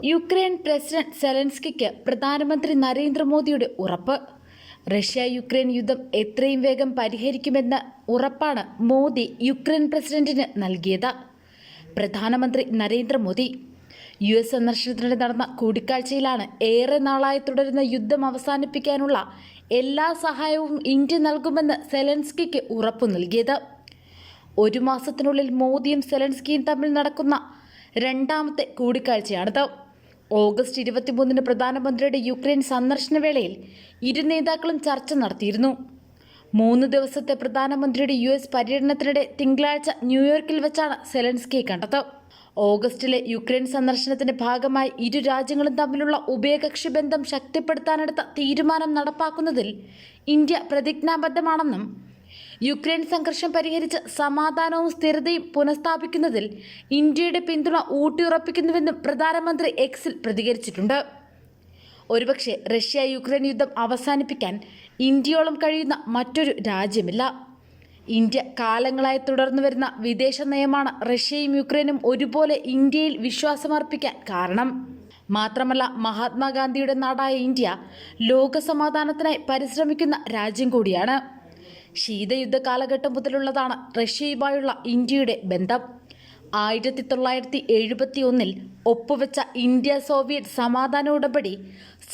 Ukraine president സെലൻസ്കിക്ക് പ്രധാനമന്ത്രി നരേന്ദ്രമോദിയുടെ ഉറപ്പ്. റഷ്യ യുക്രൈൻ യുദ്ധം എത്രയും വേഗം പരിഹരിക്കുമെന്ന ഉറപ്പാണ് മോദി യുക്രൈൻ പ്രസിഡന്റിന് നൽകിയത്. പ്രധാനമന്ത്രി നരേന്ദ്രമോദി US സന്ദർശനത്തിനിടെ നടന്ന കൂടിക്കാഴ്ചയിലാണ് ഏറെ നാളായി തുടരുന്ന യുദ്ധം അവസാനിപ്പിക്കാനുള്ള എല്ലാ സഹായവും ഇന്ത്യ നൽകുമെന്ന് സെലൻസ്കിക്ക് ഉറപ്പു നൽകിയത്. ഒരു മാസത്തിനുള്ളിൽ മോദിയും സെലൻസ്കിയും തമ്മിൽ നടക്കുന്ന രണ്ടാമത്തെ കൂടിക്കാഴ്ചയാണിത്. ഓഗസ്റ്റ് 23 പ്രധാനമന്ത്രിയുടെ യുക്രൈൻ സന്ദർശന വേളയിൽ ഇരു നേതാക്കളും ചർച്ച നടത്തിയിരുന്നു. 3 ദിവസത്തെ പ്രധാനമന്ത്രിയുടെ US പര്യടനത്തിനിടെ തിങ്കളാഴ്ച ന്യൂയോർക്കിൽ വെച്ചാണ് സെലൻസ്കിയെ കണ്ടത്. ഓഗസ്റ്റിലെ യുക്രൈൻ സന്ദർശനത്തിന്റെ ഭാഗമായി ഇരു രാജ്യങ്ങളും തമ്മിലുള്ള ഉഭയകക്ഷി ബന്ധം ശക്തിപ്പെടുത്താനെടുത്ത തീരുമാനം നടപ്പാക്കുന്നതിൽ ഇന്ത്യ പ്രതിജ്ഞാബദ്ധമാണെന്നും യുക്രൈൻ സംഘർഷം പരിഹരിച്ച് സമാധാനവും സ്ഥിരതയും പുനഃസ്ഥാപിക്കുന്നതിൽ ഇന്ത്യയുടെ പിന്തുണ ഊട്ടിയുറപ്പിക്കുന്നുവെന്നും പ്രധാനമന്ത്രി എക്സിൽ പ്രതികരിച്ചിട്ടുണ്ട്. ഒരുപക്ഷെ റഷ്യ യുക്രൈൻ യുദ്ധം അവസാനിപ്പിക്കാൻ ഇന്ത്യയോളം കഴിയുന്ന മറ്റൊരു രാജ്യമില്ല. ഇന്ത്യ കാലങ്ങളായി തുടർന്നുവരുന്ന വിദേശ നയമാണ് റഷ്യയും യുക്രൈനും ഒരുപോലെ ഇന്ത്യയിൽ വിശ്വാസമർപ്പിക്കാൻ കാരണം. മാത്രമല്ല, മഹാത്മാഗാന്ധിയുടെ നാടായ ഇന്ത്യ ലോക സമാധാനത്തിനായി പരിശ്രമിക്കുന്ന രാജ്യം കൂടിയാണ്. ശീതയുദ്ധ കാലഘട്ടം മുതലുള്ളതാണ് റഷ്യയുമായുള്ള ഇന്ത്യയുടെ ബന്ധം. 1971 ഒപ്പുവെച്ച ഇന്ത്യ സോവിയറ്റ് സമാധാന ഉടമ്പടി,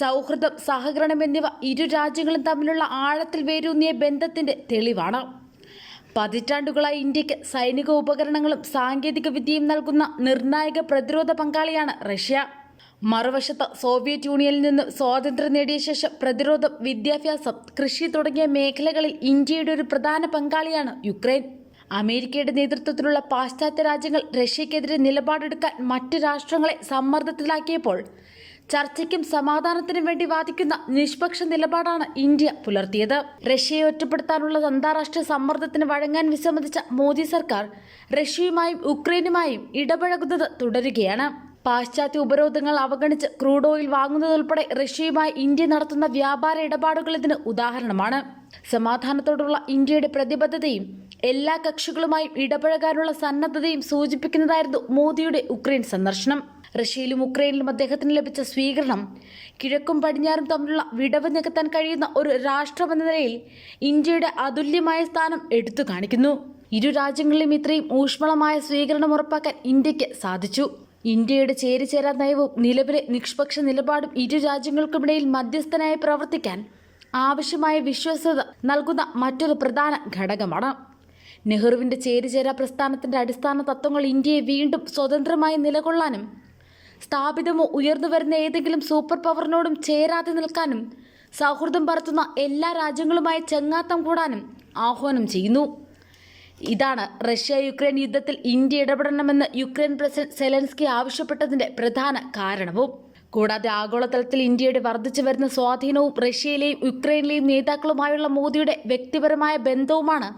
സൗഹൃദം, സഹകരണം എന്നിവ ഇരു രാജ്യങ്ങളും തമ്മിലുള്ള ആഴത്തിൽ വേരൂന്നിയ ബന്ധത്തിന്റെ തെളിവാണ്. പതിറ്റാണ്ടുകളായി ഇന്ത്യക്ക് സൈനിക ഉപകരണങ്ങളും സാങ്കേതിക വിദ്യയും നൽകുന്ന നിർണായക പ്രതിരോധ പങ്കാളിയാണ് റഷ്യ. മറുവശത്ത് സോവിയറ്റ് യൂണിയനിൽ നിന്ന് സ്വാതന്ത്ര്യം നേടിയ ശേഷം പ്രതിരോധം, വിദ്യാഭ്യാസം, കൃഷി തുടങ്ങിയ മേഖലകളിൽ ഇന്ത്യയുടെ ഒരു പ്രധാന പങ്കാളിയാണ് യുക്രൈൻ. അമേരിക്കയുടെ നേതൃത്വത്തിലുള്ള പാശ്ചാത്യ രാജ്യങ്ങൾ റഷ്യക്കെതിരെ നിലപാടെടുക്കാൻ മറ്റ് രാഷ്ട്രങ്ങളെ സമ്മർദ്ദത്തിലാക്കിയപ്പോൾ ചർച്ചയ്ക്കും സമാധാനത്തിനും വേണ്ടി വാദിക്കുന്ന നിഷ്പക്ഷ നിലപാടാണ് ഇന്ത്യ പുലർത്തിയത്. റഷ്യയെ ഒറ്റപ്പെടുത്താനുള്ള അന്താരാഷ്ട്ര സമ്മർദ്ദത്തിന് വഴങ്ങാൻ വിസമ്മതിച്ച മോദി സർക്കാർ റഷ്യയുമായും യുക്രൈനുമായും ഇടപഴകുന്നത് തുടരുകയാണ്. പാശ്ചാത്യ ഉപരോധങ്ങൾ അവഗണിച്ച് ക്രൂഡ് ഓയിൽ വാങ്ങുന്നതുൾപ്പെടെ റഷ്യയുമായി ഇന്ത്യ നടത്തുന്ന വ്യാപാര ഇടപാടുകൾ ഇതിന് ഉദാഹരണമാണ്. സമാധാനത്തോടുള്ള ഇന്ത്യയുടെ പ്രതിബദ്ധതയും എല്ലാ കക്ഷികളുമായും ഇടപഴകാനുള്ള സന്നദ്ധതയും സൂചിപ്പിക്കുന്നതായിരുന്നു മോദിയുടെ യുക്രൈൻ സന്ദർശനം. റഷ്യയിലും ഉക്രൈനിലും അദ്ദേഹത്തിന് ലഭിച്ച സ്വീകരണം കിഴക്കും പടിഞ്ഞാറും തമ്മിലുള്ള വിടവ് നികത്താൻ കഴിയുന്ന ഒരു രാഷ്ട്രമെന്ന നിലയിൽ ഇന്ത്യയുടെ അതുല്യമായ സ്ഥാനം എടുത്തു കാണിക്കുന്നു. ഇരു രാജ്യങ്ങളിലും ഇത്രയും ഊഷ്മളമായ സ്വീകരണം ഉറപ്പാക്കാൻ ഇന്ത്യക്ക് സാധിച്ചു. ഇന്ത്യയുടെ ചേരിചേരാ നയവും നിലവിലെ നിഷ്പക്ഷ നിലപാടും ഇരു രാജ്യങ്ങൾക്കുമിടയിൽ മധ്യസ്ഥനായി പ്രവർത്തിക്കാൻ ആവശ്യമായ വിശ്വാസ്യത നൽകുന്ന മറ്റൊരു പ്രധാന ഘടകമാണ്. നെഹ്റുവിന്റെ ചേരിചേരാ പ്രസ്ഥാനത്തിന്റെ അടിസ്ഥാന തത്വങ്ങൾ ഇന്ത്യയെ വീണ്ടും സ്വതന്ത്രമായി നിലകൊള്ളാനും സ്ഥാപിതമോ ഉയർന്നുവരുന്ന ഏതെങ്കിലും സൂപ്പർ പവറിനോടും ചേരാതെ നിൽക്കാനും സൗഹൃദം പരത്തുന്ന എല്ലാ രാജ്യങ്ങളുമായി ചങ്ങാത്തം കൂടാനും ആഹ്വാനം ചെയ്യുന്നു. ഇതാണ് റഷ്യ യുക്രൈൻ യുദ്ധത്തിൽ ഇന്ത്യ ഇടപെടണമെന്ന് യുക്രൈൻ പ്രസിഡന്റ് സെലൻസ്കി ആവശ്യപ്പെട്ടതിന്റെ പ്രധാന കാരണവും. കൂടാതെ ആഗോളതലത്തിൽ ഇന്ത്യയുടെ വർദ്ധിച്ചു വരുന്ന സ്വാധീനവും റഷ്യയിലെയും യുക്രൈനിലെയും നേതാക്കളുമായുള്ള മോദിയുടെ വ്യക്തിപരമായ ബന്ധവുമാണ്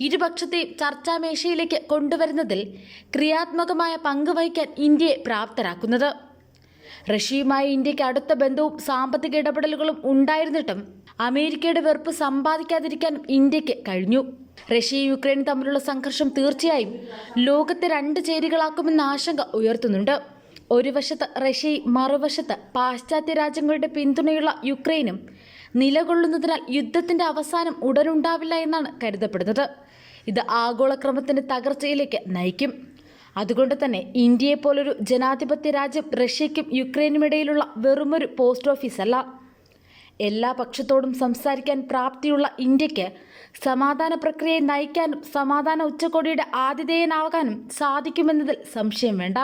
ഇരുപക്ഷത്തെയും ചർച്ചാമേശയിലേക്ക് കൊണ്ടുവരുന്നതിൽ ക്രിയാത്മകമായ പങ്ക് വഹിക്കാൻ ഇന്ത്യയെ പ്രാപ്തരാക്കുന്നത്. റഷ്യയുമായി ഇന്ത്യക്ക് അടുത്ത ബന്ധവും സാമ്പത്തിക ഇടപെടലുകളും ഉണ്ടായിരുന്നിട്ടും അമേരിക്കയുടെ വെറുപ്പ് സമ്പാദിക്കാതിരിക്കാനും ഇന്ത്യക്ക് കഴിഞ്ഞു. റഷ്യയും യുക്രൈനും തമ്മിലുള്ള സംഘർഷം തീർച്ചയായും ലോകത്തെ രണ്ട് ചേരികളാക്കുമെന്ന ആശങ്ക ഉയർത്തുന്നുണ്ട്. ഒരു വശത്ത് റഷ്യയും മറുവശത്ത് പാശ്ചാത്യ രാജ്യങ്ങളുടെ പിന്തുണയുള്ള യുക്രൈനും നിലകൊള്ളുന്നതിനാൽ യുദ്ധത്തിന്റെ അവസാനം ഉടനുണ്ടാവില്ല എന്നാണ് കരുതപ്പെടുന്നത്. ഇത് ആഗോളക്രമത്തിന്റെ തകർച്ചയിലേക്ക് നയിക്കും. അതുകൊണ്ട് തന്നെ ഇന്ത്യയെപ്പോലൊരു ജനാധിപത്യ രാജ്യം റഷ്യയ്ക്കും യുക്രൈനുമിടയിലുള്ള വെറുമൊരു പോസ്റ്റ് ഓഫീസ് അല്ല. എല്ലാ പക്ഷത്തോടും സംസാരിക്കാൻ പ്രാപ്തിയുള്ള ഇന്ത്യക്ക് സമാധാന പ്രക്രിയയെ നയിക്കാനും സമാധാന ഉച്ചകോടിയുടെ ആതിഥേയനാകാനും സാധിക്കുമെന്നതിൽ സംശയം വേണ്ട.